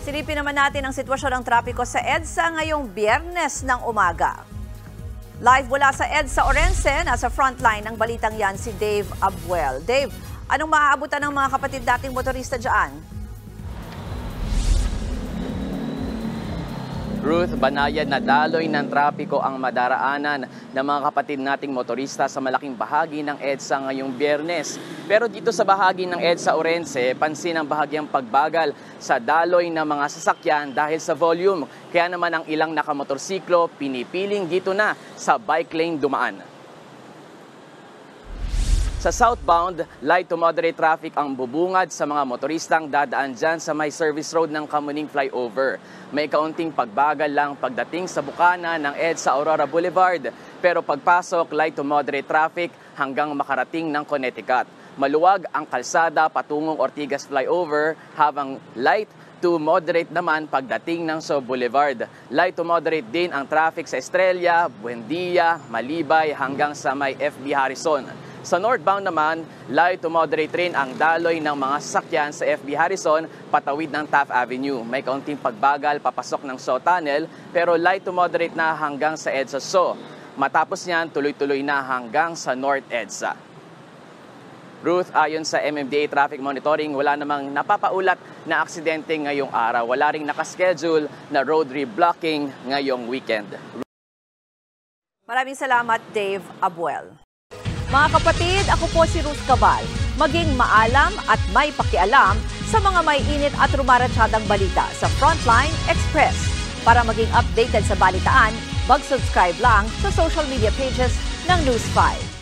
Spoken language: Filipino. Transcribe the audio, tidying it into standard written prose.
Silipin naman natin ang sitwasyon ng trapiko sa EDSA ngayong Biyernes ng umaga. Live mula sa EDSA Orense, nasa frontline ng balitang yan si Dave Abuel. Dave, anong maaabutan ng mga kapatid nating motorista dyan? Ruth, banayad na daloy ng trapiko ang madaraanan ng mga kapatid nating motorista sa malaking bahagi ng EDSA ngayong Biyernes. Pero dito sa bahagi ng EDSA Orense, pansin ang bahagyang pagbagal sa daloy ng mga sasakyan dahil sa volume. Kaya naman ang ilang nakamotorsiklo pinipiling dito na sa bike lane dumaan. Sa southbound, light to moderate traffic ang bubungad sa mga motoristang dadaan dyan sa may service road ng Kamuning Flyover. May kaunting pagbagal lang pagdating sa bukana ng EDSA Aurora Boulevard. Pero pagpasok, light to moderate traffic hanggang makarating ng Connecticut. Maluwag ang kalsada patungong Ortigas Flyover habang light to moderate naman pagdating ng So Boulevard. Light to moderate din ang traffic sa Estrella, Buendia, Malibay hanggang sa may FB Harrison. Sa northbound naman, light to moderate rin ang daloy ng mga sasakyan sa FB Harrison patawid ng Taft Avenue. May kaunting pagbagal papasok ng So Tunnel pero light to moderate na hanggang sa EDSA So. Matapos niyan, tuloy-tuloy na hanggang sa North EDSA. Ruth, ayon sa MMDA Traffic Monitoring, wala namang napapaulat na aksidente ngayong araw. Wala ring nakaschedule na road reblocking ngayong weekend. Maraming salamat, Dave Abuel. Mga kapatid, ako po si Ruth Cabal. Maging maalam at may pakialam sa mga may init at rumaratsyadang balita sa Frontline Express. Para maging updated sa balitaan, mag-subscribe lang sa social media pages ng News 5.